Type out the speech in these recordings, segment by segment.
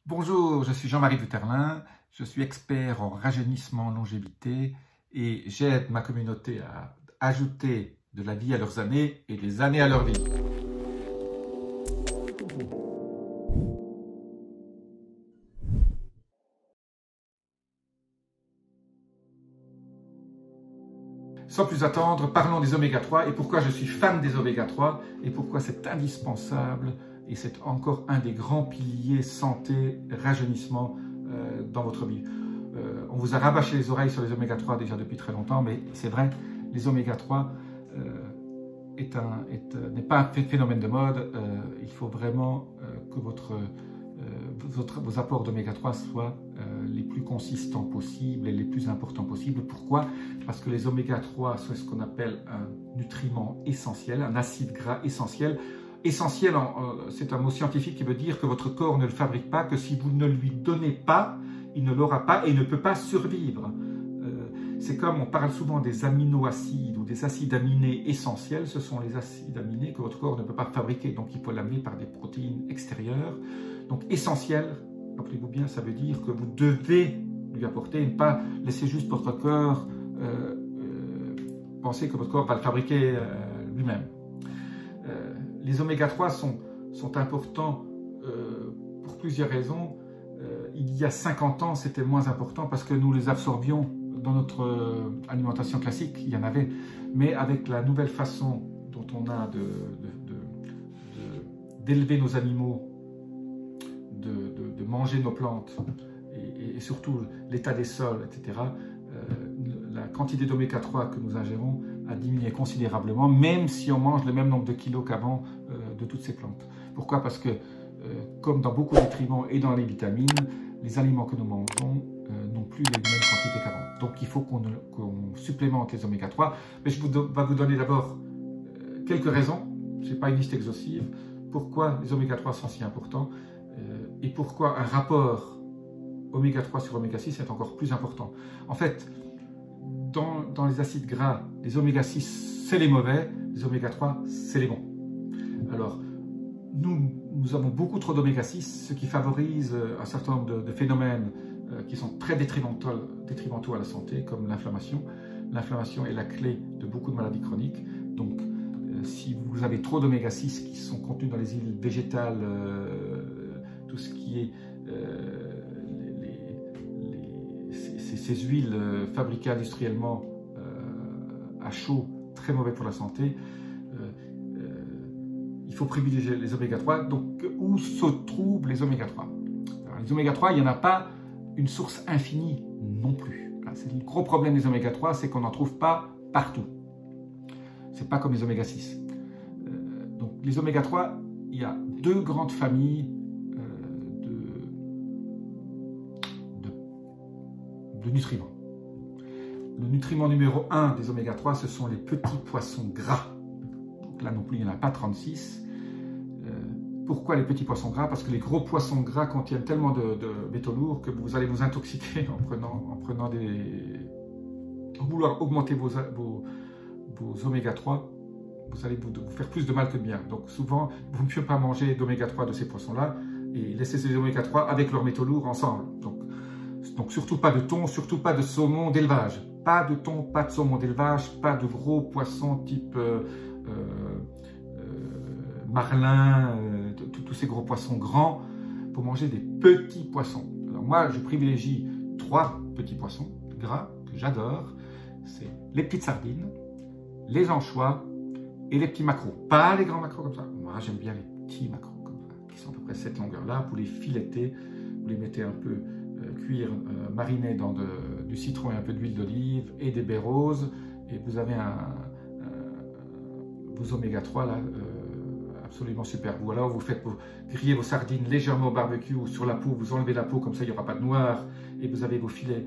Bonjour, je suis Jean-Marie Duterlin, je suis expert en rajeunissement longévité et j'aide ma communauté à ajouter de la vie à leurs années et des années à leur vie. Sans plus attendre, parlons des oméga 3 et pourquoi je suis fan des oméga 3 et pourquoi c'est indispensable et c'est encore un des grands piliers santé, rajeunissement dans votre vie. On vous a rabâché les oreilles sur les oméga 3 déjà depuis très longtemps, mais c'est vrai, les oméga 3 n'est pas un phénomène de mode. Il faut vraiment que vos apports d'oméga 3 soient les plus consistants possibles et les plus importants possibles. Pourquoi? Parce que les oméga 3 sont ce qu'on appelle un nutriment essentiel, un acide gras essentiel. Essentiel, c'est un mot scientifique qui veut dire que votre corps ne le fabrique pas, que si vous ne lui donnez pas, il ne l'aura pas et il ne peut pas survivre. C'est comme on parle souvent des aminoacides ou des acides aminés essentiels, ce sont les acides aminés que votre corps ne peut pas fabriquer, donc il faut l'amener par des protéines extérieures. Donc essentiel, rappelez-vous bien, ça veut dire que vous devez lui apporter et ne pas laisser juste votre corps penser que votre corps va le fabriquer lui-même. Les oméga 3 sont importants pour plusieurs raisons. Il y a 50 ans, c'était moins important parce que nous les absorbions dans notre alimentation classique, il y en avait. Mais avec la nouvelle façon dont on a d'élever nos animaux, de manger nos plantes et surtout l'état des sols, etc., la quantité d'oméga 3 que nous ingérons a diminué considérablement, même si on mange le même nombre de kilos qu'avant de toutes ces plantes. Pourquoi? Parce que, comme dans beaucoup de nutriments et dans les vitamines, les aliments que nous mangeons n'ont plus les mêmes quantités qu'avant. Donc il faut qu'on supplémente les oméga 3. Mais je vais vous donner d'abord quelques raisons, ce n'est pas une liste exhaustive, pourquoi les oméga 3 sont si importants et pourquoi un rapport oméga 3 sur oméga 6 est encore plus important. En fait, dans les acides gras, les oméga 6 c'est les mauvais, les oméga 3 c'est les bons. Alors, nous avons beaucoup trop d'oméga 6, ce qui favorise un certain nombre de phénomènes qui sont très détrimentaux à la santé, comme l'inflammation. L'inflammation est la clé de beaucoup de maladies chroniques. Donc, si vous avez trop d'oméga 6 qui sont contenus dans les huiles végétales, tout ce qui est ces huiles fabriquées industriellement à chaud, très mauvais pour la santé, il faut privilégier les oméga 3. Donc, où se trouvent les oméga 3? Alors, les oméga 3, il n'y en a pas une source infinie non plus. C'est le gros problème des oméga 3, c'est qu'on n'en trouve pas partout. C'est pas comme les oméga 6. Donc, les oméga 3, il y a deux grandes familles de nutriments. Le nutriment numéro 1 des oméga 3, ce sont les petits poissons gras. Donc là non plus, il n'y en a pas 36. Pourquoi les petits poissons gras? Parce que les gros poissons gras contiennent tellement de métaux lourds que vous allez vous intoxiquer en prenant en vouloir augmenter vos oméga 3. Vous allez vous faire plus de mal que de bien. Donc souvent, vous ne pouvez pas manger d'oméga 3 de ces poissons-là et laisser ces oméga 3 avec leurs métaux lourds ensemble. Donc surtout pas de thon, surtout pas de saumon d'élevage. Pas de thon, pas de saumon d'élevage, pas de gros poissons type marlin, tous ces gros poissons grands, pour manger des petits poissons. Alors moi, je privilégie 3 petits poissons gras que j'adore. C'est les petites sardines, les anchois et les petits maquereaux. Pas les grands maquereaux comme ça. Moi, j'aime bien les petits maquereaux comme ça, qui sont à peu près cette longueur-là. Vous les filetez, vous les mettez un peu cuire, mariner dans du citron et un peu d'huile d'olive et des baies roses. Et vous avez vos oméga 3 là, absolument super. Ou alors vous grillez vos sardines légèrement au barbecue ou sur la peau, vous enlevez la peau, comme ça il n'y aura pas de noir, et vous avez vos filets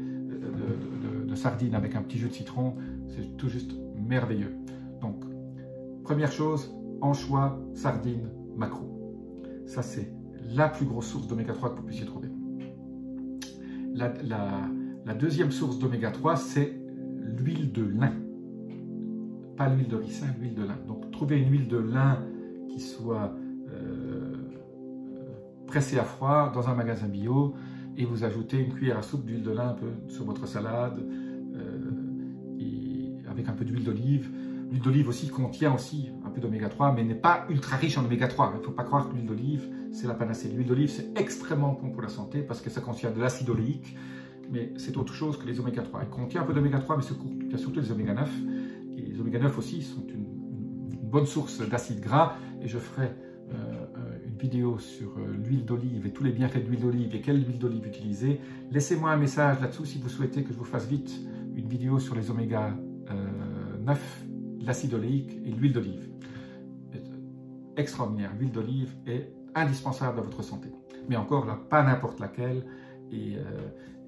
de sardines avec un petit jus de citron, c'est tout juste merveilleux. Donc, première chose, anchois, sardines, maquereaux. Ça c'est la plus grosse source d'oméga 3 que vous puissiez trouver. La deuxième source d'oméga 3, c'est l'huile de lin. Pas l'huile de ricin, l'huile de lin. Donc, trouvez une huile de lin qui soit pressé à froid dans un magasin bio et vous ajoutez une cuillère à soupe d'huile de lin un peu sur votre salade et avec un peu d'huile d'olive. L'huile d'olive aussi contient aussi un peu d'oméga 3, mais n'est pas ultra riche en oméga 3. Il ne faut pas croire que l'huile d'olive, c'est la panacée. L'huile d'olive, c'est extrêmement bon pour la santé parce que ça contient de l'acide oléique, mais c'est autre chose que les oméga 3. Il contient un peu d'oméga 3, mais il y a surtout les oméga 9. Et les oméga 9 aussi sont une bonne source d'acide gras. Et je ferai une vidéo sur l'huile d'olive et tous les bienfaits de l'huile d'olive et quelle huile d'olive utiliser. Laissez-moi un message là-dessous si vous souhaitez que je vous fasse vite une vidéo sur les oméga 9, l'acide oléique et l'huile d'olive. Extraordinaire, l'huile d'olive est indispensable à votre santé. Mais encore là, pas n'importe laquelle et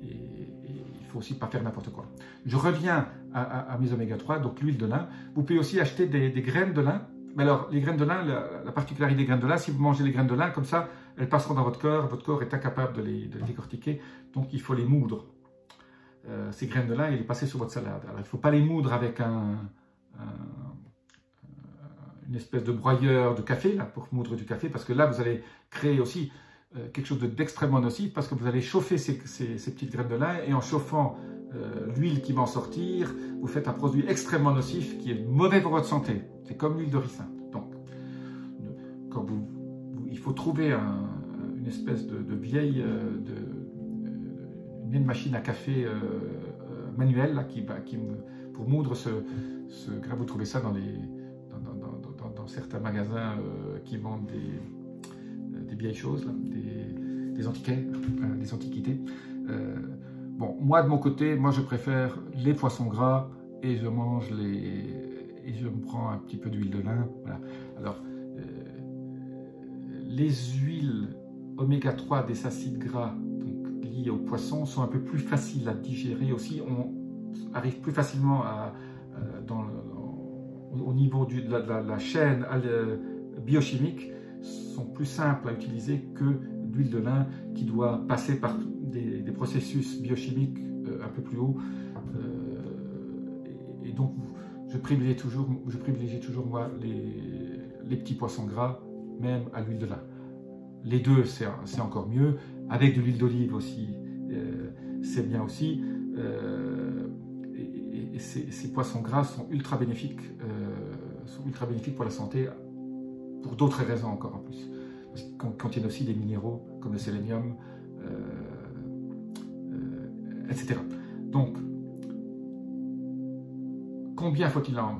il faut aussi pas faire n'importe quoi. Je reviens à mes oméga 3, donc l'huile de lin. Vous pouvez aussi acheter des graines de lin. Mais alors, les graines de lin, la particularité des graines de lin, si vous mangez les graines de lin, comme ça, elles passeront dans votre corps est incapable de les décortiquer, donc il faut les moudre. Ces graines de lin, et les passer sur votre salade. Alors, il ne faut pas les moudre avec une espèce de broyeur de café, là, pour moudre du café, parce que là, vous allez créer aussi quelque chose d'extrêmement nocif, parce que vous allez chauffer ces petites graines de lin, et en chauffant l'huile qui va en sortir, vous faites un produit extrêmement nocif qui est mauvais pour votre santé. C'est comme l'huile de ricin. Donc, quand il faut trouver une espèce de vieille une machine à café manuelle là, pour moudre ce grain. Vous trouvez ça dans certains magasins qui vendent des vieilles choses, là, des antiquités. Bon, moi de mon côté, je préfère les poissons gras et je mange je me prends un petit peu d'huile de lin. Voilà. Alors, les huiles oméga 3 des acides gras donc, liés aux poissons sont un peu plus faciles à digérer aussi. On arrive plus facilement au niveau de la chaîne biochimique, sont plus simples à utiliser que l'huile de lin qui doit passer par des processus biochimiques un peu plus hauts. Et donc, je privilégie toujours moi, les petits poissons gras, même à l'huile de lin. Les deux, c'est encore mieux. Avec de l'huile d'olive aussi, c'est bien aussi. Et ces poissons gras sont ultra bénéfiques pour la santé, pour d'autres raisons encore en plus. Parce qu'ils contiennent aussi des minéraux comme le sélénium, etc. Donc, combien faut-il en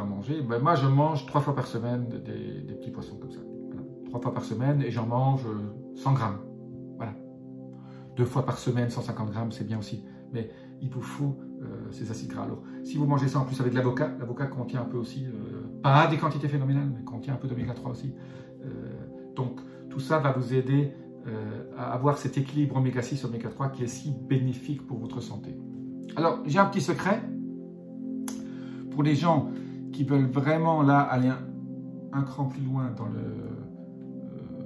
manger? Moi, je mange 3 fois par semaine des petits poissons comme ça. Voilà. 3 fois par semaine et j'en mange 100 grammes. Voilà. 2 fois par semaine, 150 grammes, c'est bien aussi. Mais il vous faut ces acides gras. Alors, si vous mangez ça en plus avec de l'avocat contient un peu aussi, pas des quantités phénoménales, mais contient un peu d'oméga 3 aussi. Donc, tout ça va vous aider à avoir cet équilibre oméga 6, oméga 3 qui est si bénéfique pour votre santé. Alors, j'ai un petit secret. Pour les gens qui veulent vraiment là aller un cran plus loin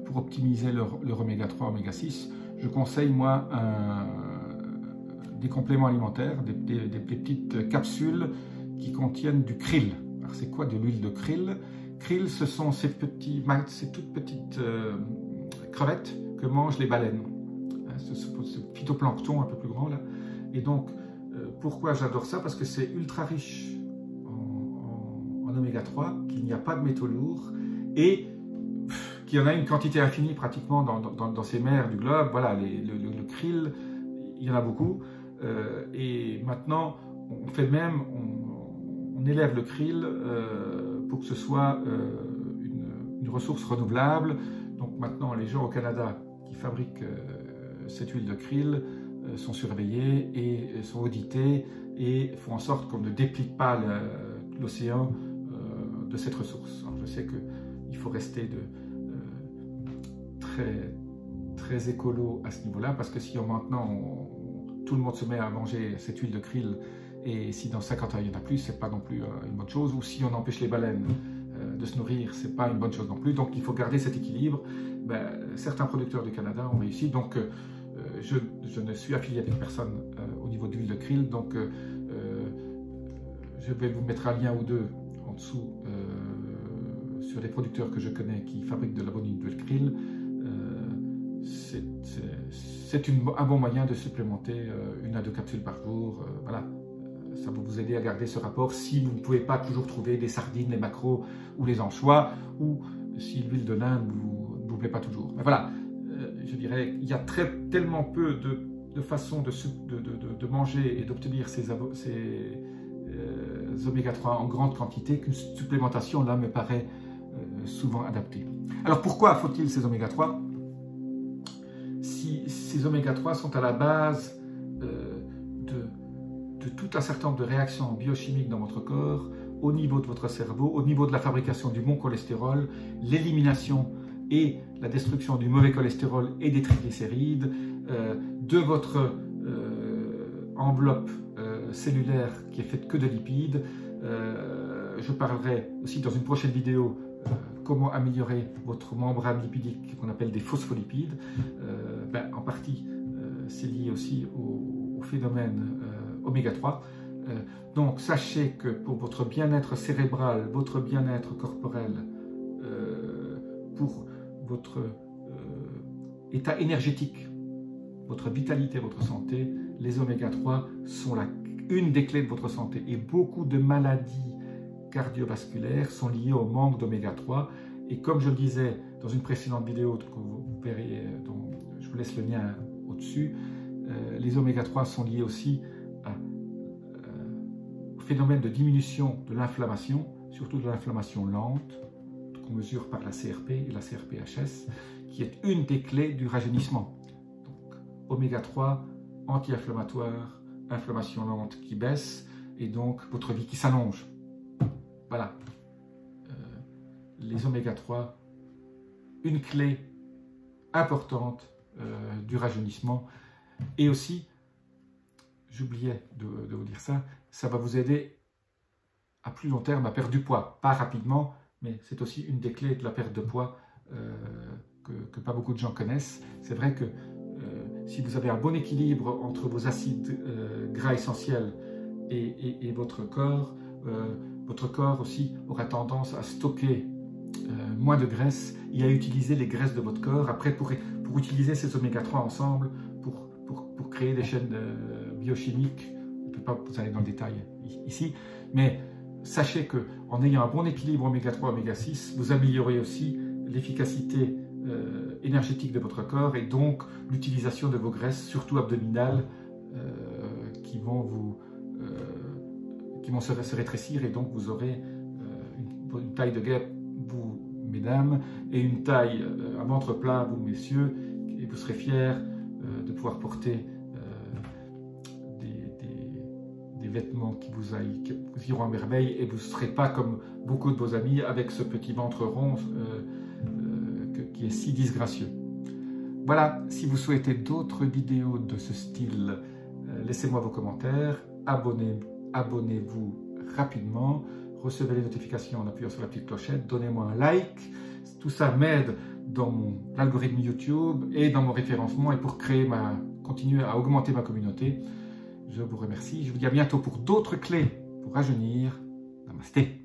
pour optimiser leur oméga 3, oméga 6, je conseille moi des compléments alimentaires, des petites capsules qui contiennent du krill. Alors c'est quoi de l'huile de krill? Krill, ce sont ces toutes petites crevettes que mangent les baleines. Ce phytoplancton un peu plus grand là. Et donc, pourquoi j'adore ça? Parce que c'est ultra riche en oméga 3, qu'il n'y a pas de métaux lourds et qu'il y en a une quantité infinie pratiquement dans ces mers du globe. Voilà, le krill, il y en a beaucoup. Et maintenant, on fait même, on élève le krill pour que ce soit une ressource renouvelable. Donc maintenant, les gens au Canada qui fabriquent cette huile de krill sont surveillés et sont audités et font en sorte qu'on ne déplie pas l'océan de cette ressource. Alors, je sais qu'il faut rester très écolo à ce niveau-là, parce que si maintenant tout le monde se met à manger cette huile de krill, et si dans 50 ans il n'y en a plus, c'est pas non plus une bonne chose, ou si on empêche les baleines de se nourrir, c'est pas une bonne chose non plus. Donc il faut garder cet équilibre. Certains producteurs du Canada ont réussi, donc je ne suis affilié avec personne au niveau d'huile de krill, donc je vais vous mettre un lien ou deux en dessous sur les producteurs que je connais qui fabriquent de la bonne huile de krill. c'est un bon moyen de supplémenter 1 à 2 capsules par jour. Voilà. Ça va vous aider à garder ce rapport si vous ne pouvez pas toujours trouver des sardines, les maquereaux ou les anchois, ou si l'huile de lin ne vous plaît pas toujours. Mais voilà, je dirais, il y a tellement peu de façons de manger et d'obtenir ces oméga 3 en grande quantité qu'une supplémentation là me paraît souvent adaptée. Alors pourquoi faut-il ces oméga 3? Si ces oméga 3 sont à la base de tout un certain nombre de réactions biochimiques dans votre corps, au niveau de votre cerveau, au niveau de la fabrication du bon cholestérol, l'élimination et la destruction du mauvais cholestérol et des triglycérides, de votre enveloppe cellulaire qui est faite que de lipides. Je parlerai aussi dans une prochaine vidéo comment améliorer votre membrane lipidique qu'on appelle des phospholipides. En partie, c'est lié aussi au phénomène oméga 3. Donc sachez que pour votre bien-être cérébral, votre bien-être corporel, pour votre état énergétique, votre vitalité, votre santé, les oméga 3 sont une des clés de votre santé. Et beaucoup de maladies cardiovasculaires sont liées au manque d'oméga 3. Et comme je le disais dans une précédente vidéo que vous verrez, dont je vous laisse le lien au-dessus, les oméga 3 sont liés aussi au phénomène de diminution de l'inflammation, surtout de l'inflammation lente, qu'on mesure par la CRP et la CRP-HS, qui est une des clés du rajeunissement. Donc, oméga 3, anti-inflammatoire, inflammation lente qui baisse, et donc votre vie qui s'allonge. Voilà. Les oméga 3, une clé importante du rajeunissement. Et aussi, j'oubliais de vous dire ça, ça va vous aider à plus long terme à perdre du poids. Pas rapidement, mais c'est aussi une des clés de la perte de poids que pas beaucoup de gens connaissent. C'est vrai que si vous avez un bon équilibre entre vos acides gras essentiels et votre corps aussi aura tendance à stocker moins de graisse et à utiliser les graisses de votre corps. Après, pour utiliser ces oméga 3 ensemble, pour créer des chaînes biochimiques, je ne peux pas vous aller dans le détail ici, mais sachez qu'en ayant un bon équilibre oméga 3, oméga 6, vous améliorez aussi l'efficacité énergétique de votre corps et donc l'utilisation de vos graisses, surtout abdominales, qui vont se rétrécir, et donc vous aurez une taille de guêpe, vous mesdames, et une taille à ventre plat, vous messieurs, et vous serez fiers de pouvoir porter des vêtements qui vous iront à merveille, et vous ne serez pas comme beaucoup de vos amis avec ce petit ventre rond qui est si disgracieux. Voilà, si vous souhaitez d'autres vidéos de ce style, laissez-moi vos commentaires, abonnez-vous rapidement, recevez les notifications en appuyant sur la petite clochette, donnez-moi un like, tout ça m'aide dans l'algorithme YouTube et dans mon référencement et pour continuer à augmenter ma communauté. Je vous remercie, je vous dis à bientôt pour d'autres clés pour rajeunir. Namasté.